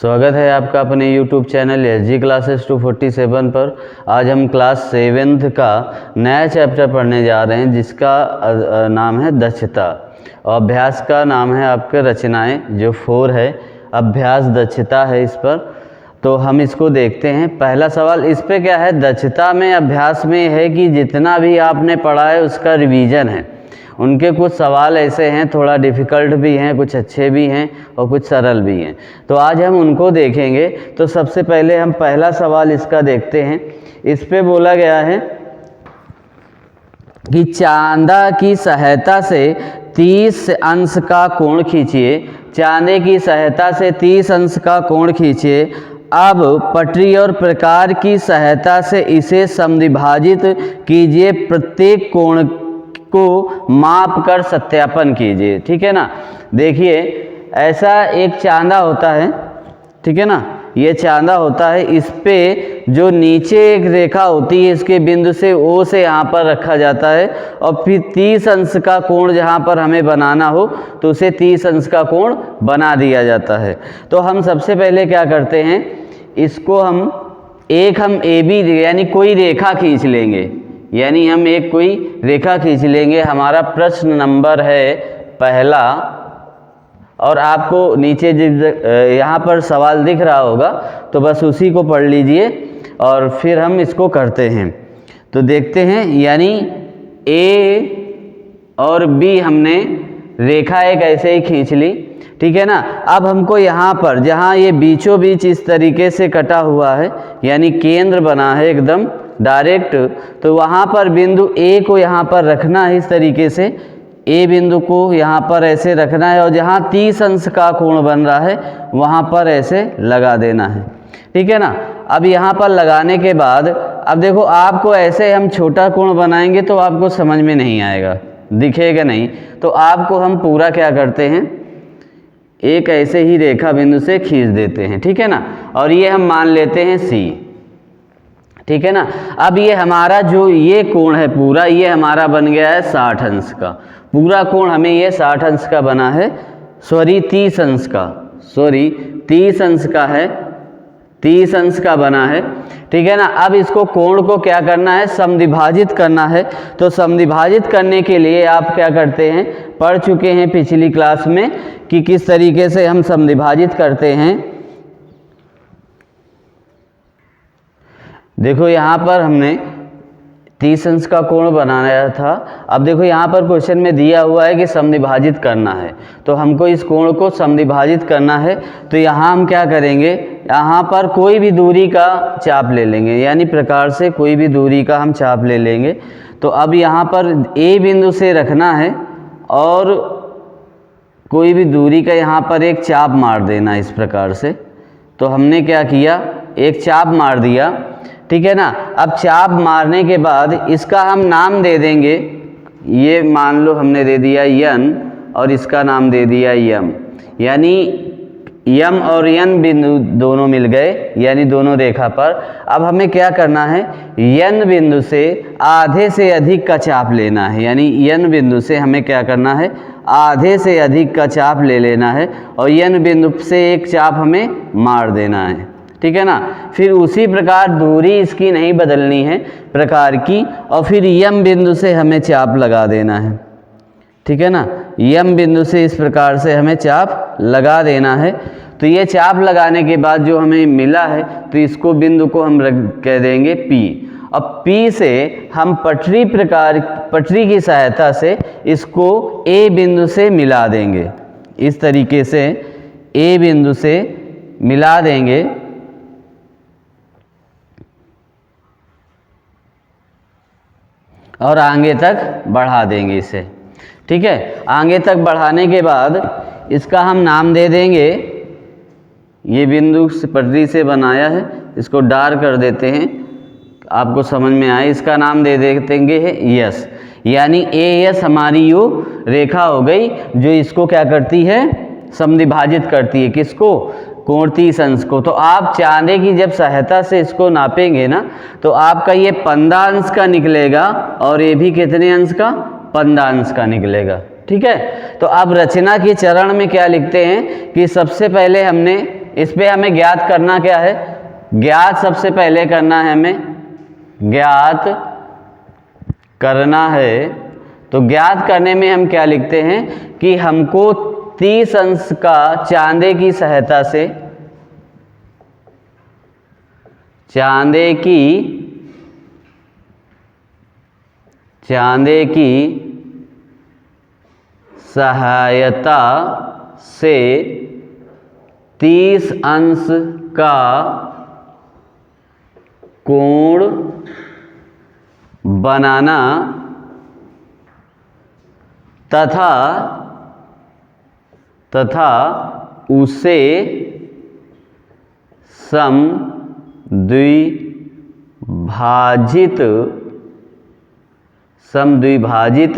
स्वागत है आपका अपने YouTube चैनल SG क्लासेस 247 पर। आज हम क्लास 7th का नया चैप्टर पढ़ने जा रहे हैं जिसका नाम है दक्षता और अभ्यास का नाम है आपके रचनाएं, जो 4 है। अभ्यास दक्षता है इस पर, तो हम इसको देखते हैं। पहला सवाल इस पे क्या है, दक्षता में अभ्यास में है कि जितना भी आपने पढ़ा है उसका रिवीजन है। उनके कुछ सवाल ऐसे हैं, थोड़ा डिफ़िकल्ट भी हैं, कुछ अच्छे भी हैं और कुछ सरल भी हैं, तो आज हम उनको देखेंगे। तो सबसे पहले हम पहला सवाल इसका देखते हैं। इस पे बोला गया है कि चांदा की सहायता से 30 अंश का कोण खींचिए। चांदे की सहायता से 30 अंश का कोण खींचिए। अब पटरी और प्रकार की सहायता से इसे समद्विभाजित कीजिए। प्रत्येक कोण को माप कर सत्यापन कीजिए। ठीक है ना। देखिए, ऐसा एक चांदा होता है, ठीक है ना, ये चांदा होता है। इस पे जो नीचे एक रेखा होती है, इसके बिंदु से O से यहाँ पर रखा जाता है और फिर 30 अंश का कोण जहाँ पर हमें बनाना हो तो उसे 30 अंश का कोण बना दिया जाता है। तो हम सबसे पहले क्या करते हैं, इसको हम AB यानी कोई रेखा खींच लेंगे, यानी हम एक कोई रेखा खींच लेंगे। हमारा प्रश्न नंबर है पहला, और आपको नीचे यहाँ पर सवाल दिख रहा होगा तो बस उसी को पढ़ लीजिए और फिर हम इसको करते हैं। तो देखते हैं, यानी A और B हमने रेखा एक ऐसे ही खींच ली, ठीक है ना। अब हमको यहाँ पर जहाँ ये बीचों बीच इस तरीके से कटा हुआ है, यानी केंद्र बना है एकदम डायरेक्ट, तो वहाँ पर बिंदु A को यहाँ पर रखना है। इस तरीके से A बिंदु को यहाँ पर ऐसे रखना है और जहाँ 30 अंश का कोण बन रहा है वहाँ पर ऐसे लगा देना है, ठीक है ना। अब यहाँ पर लगाने के बाद अब देखो, आपको ऐसे हम छोटा कोण बनाएंगे तो आपको समझ में नहीं आएगा, दिखेगा नहीं। तो आपको हम पूरा क्या करते हैं, एक ऐसे ही रेखा बिंदु से खींच देते हैं, ठीक है ना। और ये हम मान लेते हैं C, ठीक है ना। अब ये हमारा जो ये कोण है पूरा, ये हमारा बन गया है 60 अंश का। पूरा कोण हमें ये 60 अंश का बना है, 30 अंश का, 30 अंश का है, 30 अंश का बना है, ठीक है ना। अब इसको कोण को क्या करना है, समद्विभाजित करना है। तो समद्विभाजित करने के लिए आप क्या करते हैं, पढ़ चुके हैं पिछली क्लास में कि किस तरीके से हम समद्विभाजित करते हैं। देखो, यहाँ पर हमने 30 अंश का कोण बनाया था। अब देखो, यहाँ पर क्वेश्चन में दिया हुआ है कि समद्विभाजित करना है, तो हमको इस कोण को समद्विभाजित करना है। तो यहाँ हम क्या करेंगे, यहाँ पर कोई भी दूरी का चाप ले लेंगे, यानी प्रकार से कोई भी दूरी का हम चाप ले लेंगे। तो अब यहाँ पर A बिंदु से रखना है और कोई भी दूरी का यहाँ पर एक चाप मार देना इस प्रकार से। तो हमने क्या किया, एक चाप मार दिया, ठीक है ना। अब चाप मारने के बाद इसका हम नाम दे देंगे, ये मान लो हमने दे दिया N और इसका नाम दे दिया M, यानी M और N बिंदु दोनों मिल गए, यानी दोनों रेखा पर। अब हमें क्या करना है, N बिंदु से आधे से अधिक का चाप लेना है, यानी N बिंदु से हमें क्या करना है, आधे से अधिक का चाप ले लेना है और N बिंदु से एक चाप हमें मार देना है, ठीक है ना। फिर उसी प्रकार दूरी इसकी नहीं बदलनी है प्रकार की, और फिर M बिंदु से हमें चाप लगा देना है, ठीक है ना। M बिंदु से इस प्रकार से हमें चाप लगा देना है। तो ये चाप लगाने के बाद जो हमें मिला है, तो इसको बिंदु को हम कह देंगे P। अब P से हम पटरी की सहायता से इसको A बिंदु से मिला देंगे, इस तरीके से A बिंदु से मिला देंगे और आगे तक बढ़ा देंगे इसे, ठीक है। आगे तक बढ़ाने के बाद इसका हम नाम दे देंगे, ये बिंदु पटरी से बनाया है, इसको डार्क कर देते हैं, आपको समझ में आए। इसका नाम दे देंगे है यस, यानी AS हमारी यो रेखा हो गई जो इसको क्या करती है, समद्विभाजित करती है, किसको, कोण 30 अंश को। तो आप चांदे की जब सहायता से इसको नापेंगे ना, तो आपका ये 15 अंश का निकलेगा और ये भी कितने अंश का, 15 अंश का निकलेगा, ठीक है। तो अब रचना के चरण में क्या लिखते हैं कि सबसे पहले हमने इस पे हमें ज्ञात करना क्या है, ज्ञात सबसे पहले करना है, हमें ज्ञात करना है। तो ज्ञात करने में हम क्या लिखते हैं कि हमको 30 अंश का चांदे की सहायता से, चांदे की सहायता से 30 अंश का कोण बनाना तथा उसे समद्विभाजित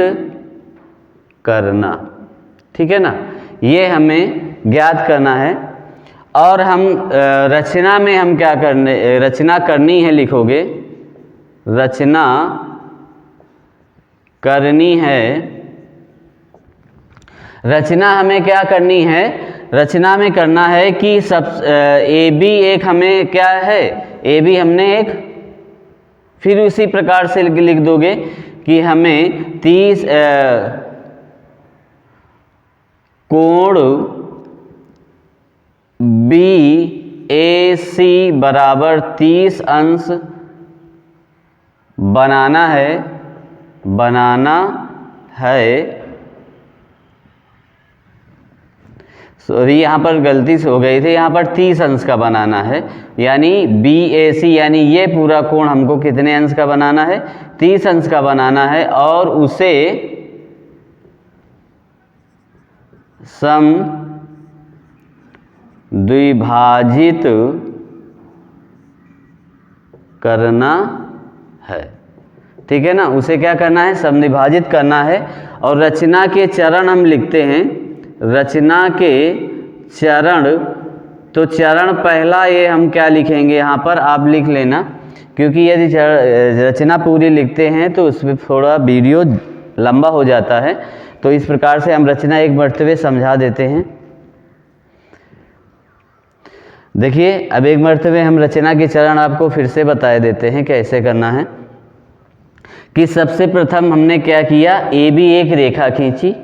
करना। ठीक है ना, ये हमें ज्ञात करना है। और हम रचना में हम क्या रचना करनी है, लिखोगे रचना करनी है। रचना हमें क्या करनी है, रचना में करना है कि सब ए बी एक हमें क्या है, ए बी हमने एक, फिर उसी प्रकार से लिख दोगे कि हमें 30 कोण बी ए सी बराबर 30 अंश बनाना है। सॉरी, यहाँ पर गलती से हो गई थी, यहाँ पर 30 अंश का बनाना है, यानी बी ए सी, यानी ये पूरा कोण हमको कितने अंश का बनाना है, 30 अंश का बनाना है। और उसे समद्विभाजित करना है। ठीक है ना, उसे क्या करना है, समद्विभाजित करना है। और रचना के चरण हम लिखते हैं, रचना के चरण, तो चरण पहला ये हम क्या लिखेंगे, यहाँ पर आप लिख लेना, क्योंकि यदि रचना पूरी लिखते हैं तो उसमें थोड़ा वीडियो लंबा हो जाता है, तो इस प्रकार से हम रचना एक मर्तबे समझा देते हैं। देखिए, अब एक मर्तबे हम रचना के चरण आपको फिर से बता देते हैं कैसे करना है। कि सबसे प्रथम हमने क्या किया, ए बी एक रेखा खींची,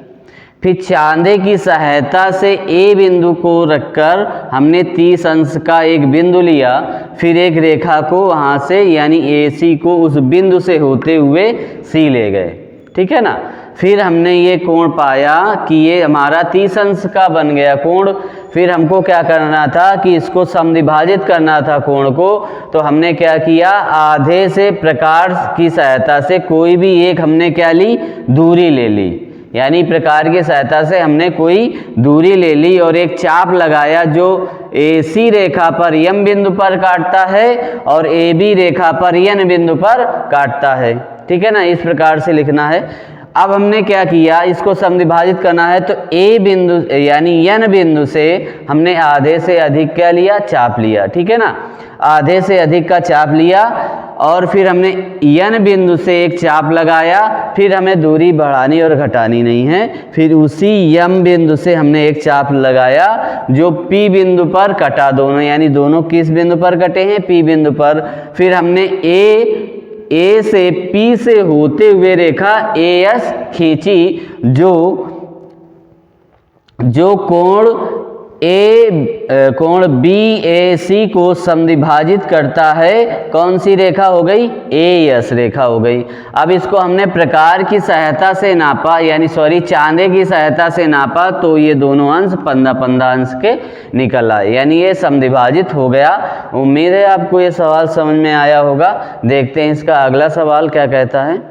फिर चांदे की सहायता से ए बिंदु को रखकर हमने 30 अंश का एक बिंदु लिया, फिर एक रेखा को वहाँ से यानी ए सी को उस बिंदु से होते हुए सी ले गए। ठीक है ना, फिर हमने ये कोण पाया कि ये हमारा 30 अंश का बन गया कोण। फिर हमको क्या करना था कि इसको समद्विभाजित करना था कोण को, तो हमने क्या किया, आधे से प्रकार की सहायता से कोई भी एक हमने क्या ली, दूरी ले ली, यानी प्रकार की सहायता से हमने कोई दूरी ले ली और एक चाप लगाया जो AC रेखा पर M बिंदु पर काटता है और AB रेखा पर N बिंदु पर काटता है। ठीक है ना, इस प्रकार से लिखना है। अब हमने क्या किया, इसको समद्विभाजित करना है, तो A बिंदु यानी N बिंदु से हमने आधे से अधिक क्या लिया, चाप लिया। ठीक है ना, आधे से अधिक का चाप लिया और फिर हमने N बिंदु से एक चाप लगाया, फिर हमें दूरी बढ़ानी और घटानी नहीं है। फिर उसी M बिंदु से हमने एक चाप लगाया जो P बिंदु पर कटा, दोनों यानी दोनों किस बिंदु पर कटे हैं, P बिंदु पर। फिर हमने A से P से होते हुए रेखा AS खींची जो कोण BAC को समद्विभाजित करता है। कौन सी रेखा हो गई, AS रेखा हो गई। अब इसको हमने प्रकार की सहायता से नापा, यानी चांदे की सहायता से नापा, तो ये दोनों अंश 15-15 अंश के निकल आए, यानी ये समद्विभाजित हो गया। उम्मीद है आपको ये सवाल समझ में आया होगा। देखते हैं इसका अगला सवाल क्या कहता है।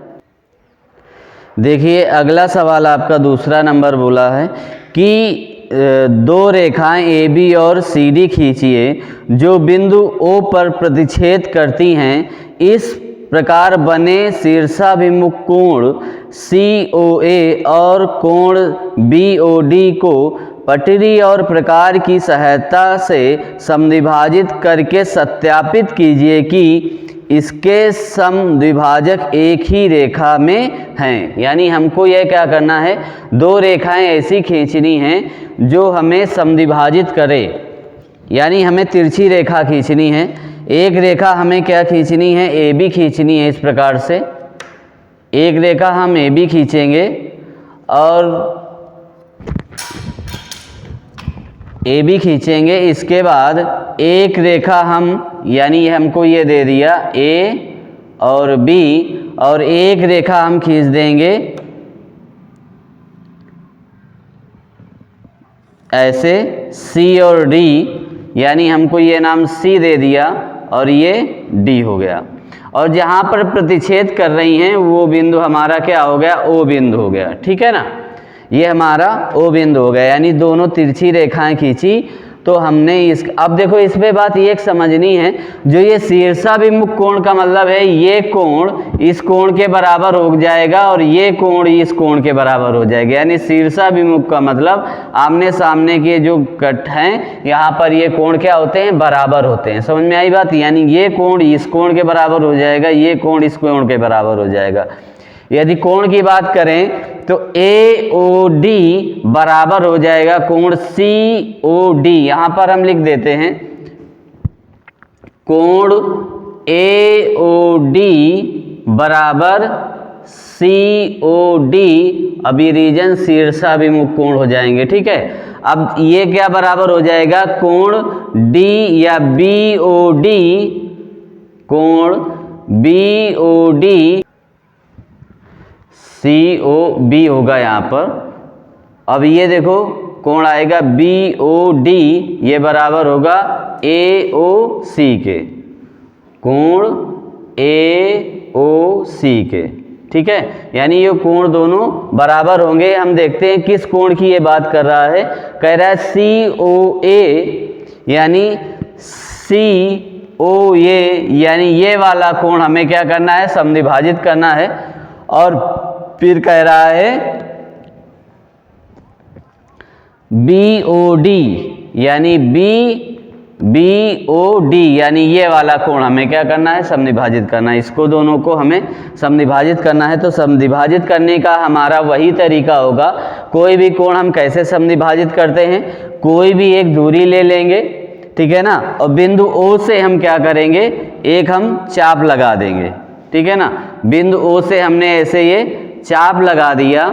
देखिए, अगला सवाल आपका दूसरा नंबर बोला है कि दो रेखाएं AB और CD खींचिए जो बिंदु O पर प्रतिच्छेद करती हैं। इस प्रकार बने शीर्षाभिमुख कोण COA और कोण BOD को पटरी और प्रकार की सहायता से समद्विभाजित करके सत्यापित कीजिए कि इसके समद्विभाजक एक ही रेखा में हैं। यानी हमको यह क्या करना है, दो रेखाएं ऐसी खींचनी हैं जो हमें समद्विभाजित करे, यानी हमें तिरछी रेखा खींचनी है। एक रेखा हमें क्या खींचनी है, ए बी खींचनी है। इस प्रकार से एक रेखा हम ए बी खींचेंगे और ए बी खींचेंगे। इसके बाद एक रेखा हम, यानी हमको ये दे दिया ए और बी, और एक रेखा हम खींच देंगे ऐसे सी और डी, यानी हमको ये नाम सी दे दिया और ये डी हो गया। और जहाँ पर प्रतिच्छेद कर रही हैं वो बिंदु हमारा क्या हो गया, ओ बिंदु हो गया। ठीक है ना, ये हमारा ओ बिंदु हो गया। यानी दोनों तिरछी रेखाएं खींची तो हमने अब देखो इस पे बात ये समझनी है, जो ये शीर्षाभिमुख कोण का मतलब है ये कोण इस कोण के बराबर हो जाएगा और ये कोण इस कोण के बराबर हो जाएगा। यानी शीर्षाभिमुख का मतलब आमने सामने के जो कट हैं यहाँ पर ये कोण क्या होते हैं, बराबर होते हैं। समझ में आई बात। यानी ये कोण इस कोण के बराबर हो जाएगा, ये कोण इस कोण के बराबर हो जाएगा। यदि कोण की बात करें तो ए ओ डी बराबर हो जाएगा कोण सी ओ डी। यहां पर हम लिख देते हैं कोण ए ओ डी बराबर सी ओ डी। अभी रीजन शीर्षाभिमुख कोण हो जाएंगे। ठीक है, अब ये क्या बराबर हो जाएगा, कोण डी या बी ओ डी, कोण B O D C O B होगा यहाँ पर। अब ये देखो कोण आएगा बी ओ डी, ये बराबर होगा ए ओ सी के, कोण ए ओ सी के। ठीक है, यानी ये कोण दोनों बराबर होंगे। हम देखते हैं किस कोण की ये बात कर रहा है। कह रहा है सी ओ ए, यानी सी ओ ए, यानी ये वाला कोण हमें क्या करना है, समद्विभाजित करना है। और फिर कह रहा है बी ओ डी, यानी बी ओ डी, यानी ये वाला कोण हमें क्या करना है, समद्विभाजित करना है। इसको दोनों को हमें समद्विभाजित करना है। तो समद्विभाजित करने का हमारा वही तरीका होगा। कोई भी कोण हम कैसे समद्विभाजित करते हैं, कोई भी एक दूरी ले लेंगे, ठीक है ना, और बिंदु ओ से हम क्या करेंगे, एक हम चाप लगा देंगे। ठीक है ना, बिंदु ओ से हमने ऐसे ये चाप लगा दिया।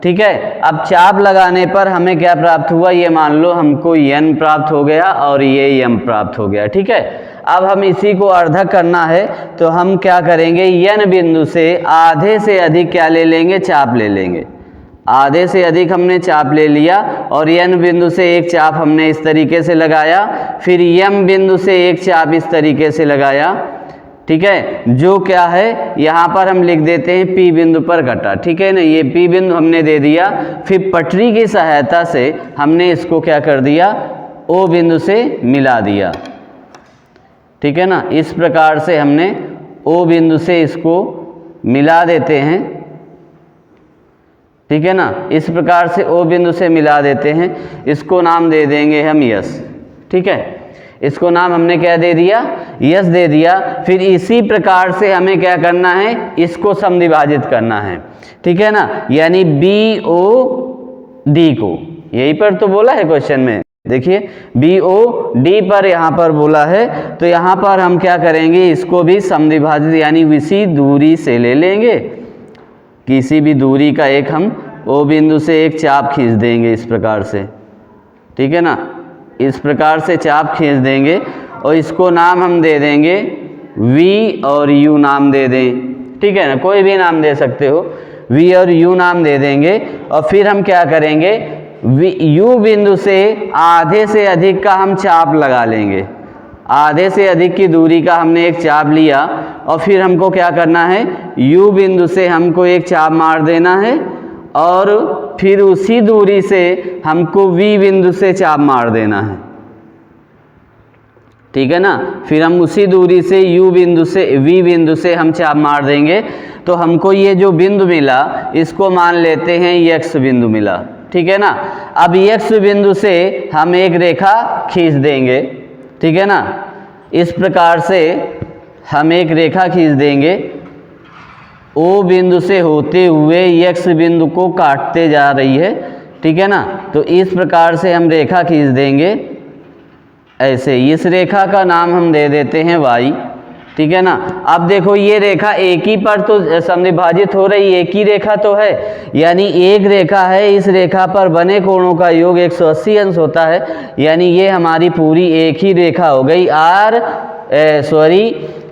ठीक है, अब चाप लगाने पर हमें क्या प्राप्त हुआ, ये मान लो हमको n प्राप्त हो गया और ये m प्राप्त हो गया। ठीक है, अब हम इसी को अर्धक करना है तो हम क्या करेंगे, n बिंदु से आधे से अधिक क्या ले लेंगे, चाप ले लेंगे। आधे से अधिक हमने चाप ले लिया और n बिंदु से एक चाप हमने इस तरीके से लगाया, फिर m बिंदु से एक चाप इस तरीके से लगाया। ठीक है, जो क्या है यहाँ पर हम लिख देते हैं P बिंदु पर कटा। ठीक है ना, ये P बिंदु हमने दे दिया। फिर पटरी की सहायता से हमने इसको क्या कर दिया, O बिंदु से मिला दिया। ठीक है ना, इस प्रकार से हमने O बिंदु से इसको मिला देते हैं। ठीक है ना, इस प्रकार से O बिंदु से मिला देते हैं। इसको नाम दे देंगे हम यस। ठीक है, इसको नाम हमने क्या दे दिया, यस दे दिया। फिर इसी प्रकार से हमें क्या करना है, इसको समद्विभाजित करना है। ठीक है ना, यानी बी ओ डी को, यही पर तो बोला है क्वेश्चन में, देखिए बी ओ डी पर यहाँ पर बोला है। तो यहाँ पर हम क्या करेंगे, इसको भी समद्विभाजित यानी इसी दूरी से ले लेंगे। किसी भी दूरी का एक हम ओ बिंदु से एक चाप खींच देंगे इस प्रकार से। ठीक है ना, इस प्रकार से चाप खींच देंगे और इसको नाम हम दे देंगे V और U नाम दे दें। ठीक है ना, कोई भी नाम दे सकते हो, V और U नाम दे देंगे। और फिर हम क्या करेंगे, U बिंदु से आधे से अधिक का हम चाप लगा लेंगे। आधे से अधिक की दूरी का हमने एक चाप लिया और फिर हमको क्या करना है, U बिंदु से हमको एक चाप मार देना है और फिर उसी दूरी से हमको V बिंदु से चाप मार देना है। ठीक है ना, फिर हम उसी दूरी से U बिंदु से V बिंदु से हम चाप मार देंगे। तो हमको ये जो बिंदु मिला इसको मान लेते हैं X बिंदु मिला। ठीक है ना, अब X बिंदु से हम एक रेखा खींच देंगे। ठीक है ना, इस प्रकार से हम एक रेखा खींच देंगे, O बिंदु से होते हुए X बिंदु को काटते जा रही है। ठीक है ना, तो इस प्रकार से हम रेखा खींच देंगे ऐसे इस रेखा का नाम हम दे देते हैं y, ठीक है ना। अब देखो ये रेखा एक ही पर तो समद्विभाजित हो रही, एक ही रेखा तो है, यानी एक रेखा है, इस रेखा पर बने कोणों का योग 180 अंश होता है, यानी ये हमारी पूरी एक ही रेखा हो गई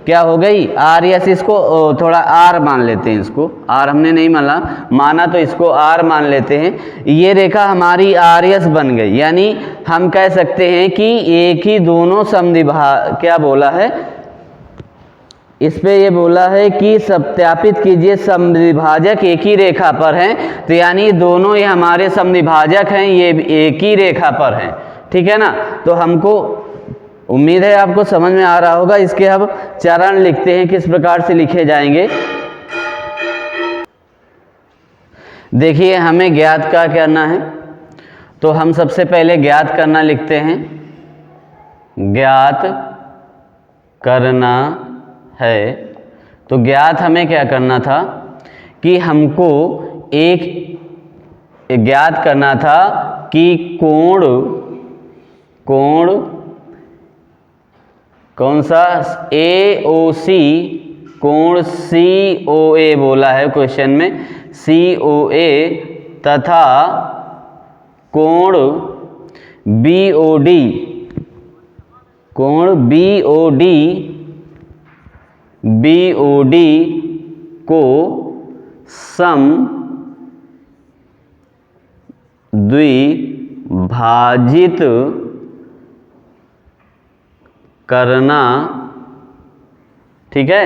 क्या हो गई आर एस। इसको थोड़ा आर मान लेते हैं, इसको आर हमने नहीं माना तो इसको आर मान लेते हैं। ये रेखा हमारी आर एस बन गई, यानी हम कह सकते हैं कि एक ही दोनों क्या बोला है इस पे, ये बोला है कि सत्यापित कीजिए समद्विभाजक एक ही रेखा पर हैं, तो यानी दोनों ये हमारे समद्विभाजक हैं, ये एक ही रेखा पर हैं, ठीक है ना। तो हमको उम्मीद है आपको समझ में आ रहा होगा। इसके अब चरण लिखते हैं, किस प्रकार से लिखे जाएंगे। देखिए हमें ज्ञात क्या करना है, तो हम सबसे पहले ज्ञात करना लिखते हैं, ज्ञात करना है। तो ज्ञात हमें क्या करना था कि हमको एक ज्ञात करना था कि कोण कौन सा AOC, कोण COA बोला है क्वेश्चन में, COA तथा कोण BOD, BOD को समद्विभाजित करना, ठीक है।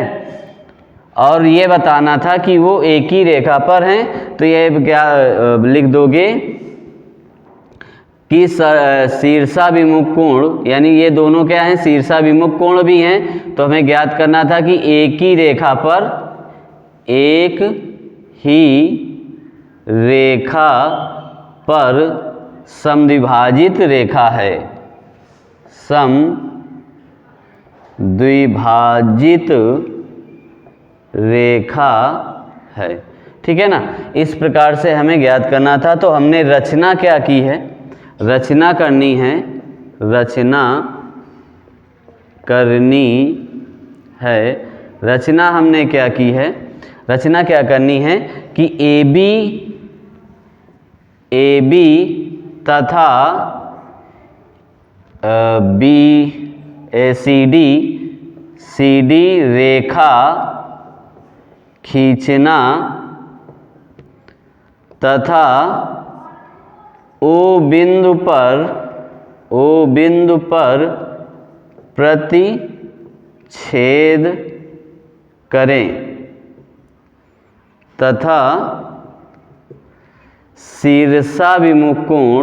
और ये बताना था कि वो एक ही रेखा पर हैं, तो ये क्या लिख दोगे कि शीर्षाभिमुख कोण, यानी ये दोनों क्या हैं, शीर्षाभिमुख कोण भी हैं। तो हमें ज्ञात करना था कि एक ही रेखा पर समद्विभाजित रेखा है, समद्विभाजित रेखा है, ठीक है ना। इस प्रकार से हमें ज्ञात करना था। तो हमने रचना क्या की है, रचना करनी है। रचना हमने क्या की है, रचना क्या करनी है कि AB तथा CD रेखा खींचना तथा O बिंदु पर प्रतिच्छेद करें तथा शीर्षाभिमुख कोण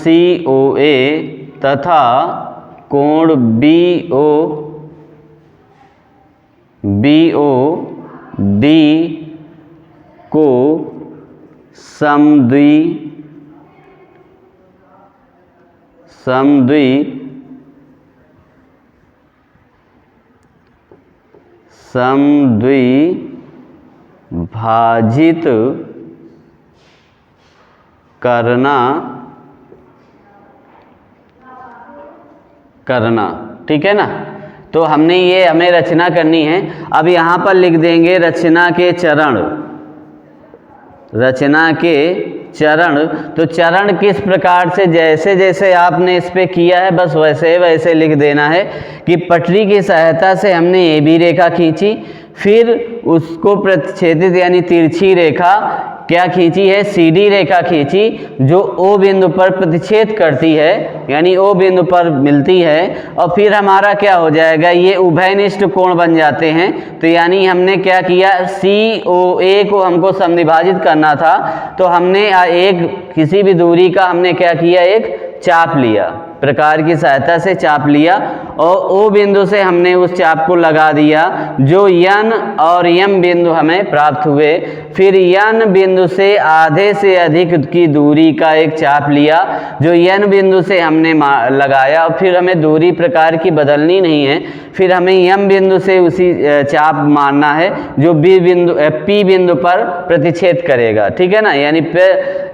COA तथा कोण BOD को समद्विभाजित करना, ठीक है ना। तो हमें रचना करनी है। अब यहाँ पर लिख देंगे रचना के चरण। तो चरण किस प्रकार से, जैसे जैसे आपने इस पे किया है बस वैसे वैसे लिख देना है कि पटरी की सहायता से हमने AB रेखा खींची, फिर उसको प्रतिच्छेदित यानी तिरछी रेखा क्या खींची है, CD रेखा खींची, जो O बिंदु पर प्रतिच्छेद करती है, यानी O बिंदु पर मिलती है, और फिर हमारा क्या हो जाएगा, ये उभयनिष्ठ कोण बन जाते हैं। तो यानी हमने क्या किया, COA को हमको समद्विभाजित करना था, तो हमने किसी भी दूरी का हमने क्या किया, एक चाप लिया, प्रकार की सहायता से चाप लिया और ओ बिंदु से हमने उस चाप को लगा दिया जो यन और यम बिंदु हमें प्राप्त हुए। फिर यन बिंदु से आधे से अधिक की दूरी का एक चाप लिया जो यन बिंदु से हमने लगाया और फिर हमें दूरी प्रकार की बदलनी नहीं है, फिर हमें यम बिंदु से उसी चाप मारना है जो पी बिंदु पर प्रतिच्छेद करेगा, ठीक है ना, यानी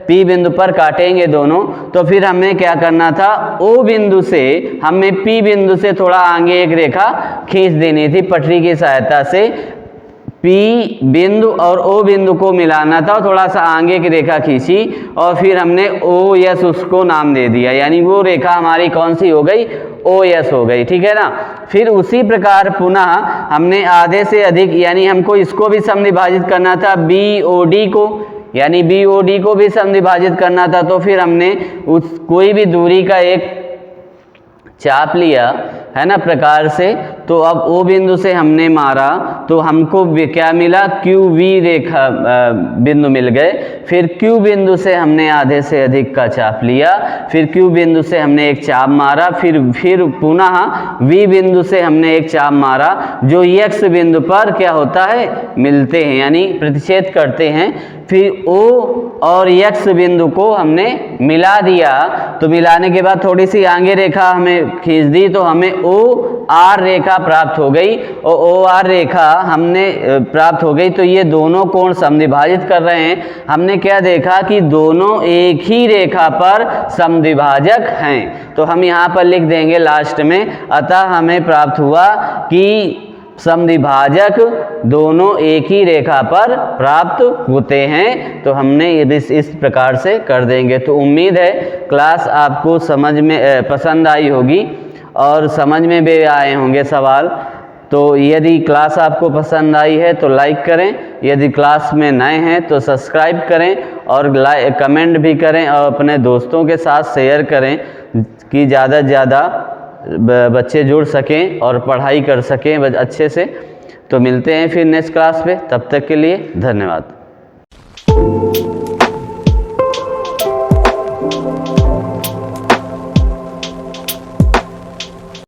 पी बिंदु पर काटेंगे दोनों। तो फिर हमें क्या करना था, ओ बिंदु से हमें पी बिंदु से थोड़ा आगे एक रेखा खींच देनी थी पटरी की सहायता से। पी बिंदु और ओ बिंदु को मिलाना था और थोड़ा सा आगे की रेखा खींची और फिर हमने ओ एस उसको नाम दे दिया, यानी वो रेखा हमारी कौन सी हो गई, ओ एस हो गई, ठीक है ना। फिर उसी प्रकार पुनः हमने आधे से अधिक, यानी हमको इसको भी समद्विभाजित करना था बी ओ डी को, यानी बी ओ डी को भी समद्विभाजित करना था। तो फिर हमने उस कोई भी दूरी का एक चाप लिया है ना प्रकार से। तो अब ओ बिंदु से हमने मारा तो हमको क्या मिला, क्यू वी रेखा बिंदु मिल गए। फिर क्यू बिंदु से हमने आधे से अधिक का चाप लिया, फिर क्यू बिंदु से हमने एक चाप मारा, फिर पुनः वी बिंदु से हमने एक चाप मारा जो एक्स बिंदु पर क्या होता है, मिलते हैं, यानी प्रतिच्छेद करते हैं। फिर ओ और एक्स बिंदु को हमने मिला दिया, तो मिलाने के बाद थोड़ी सी आगे रेखा हमें खींच दी तो हमें ओ आर रेखा प्राप्त हो गई और ओ आर रेखा हमने प्राप्त हो गई। तो ये दोनों कोण समद्विभाजित कर रहे हैं। हमने क्या देखा कि दोनों एक ही रेखा पर समद्विभाजक हैं, तो हम यहाँ पर लिख देंगे लास्ट में, अतः हमें प्राप्त हुआ कि समद्विभाजक दोनों एक ही रेखा पर प्राप्त होते हैं। तो हमने इस प्रकार से कर देंगे। तो उम्मीद है क्लास आपको समझ में पसंद आई होगी और समझ में भी आए होंगे सवाल। तो यदि क्लास आपको पसंद आई है तो लाइक करें, यदि क्लास में नए हैं तो सब्सक्राइब करें और कमेंट भी करें और अपने दोस्तों के साथ शेयर करें कि ज़्यादा से ज़्यादा बच्चे जुड़ सकें और पढ़ाई कर सकें अच्छे से। तो मिलते हैं फिर नेक्स्ट क्लास पे, तब तक के लिए धन्यवाद।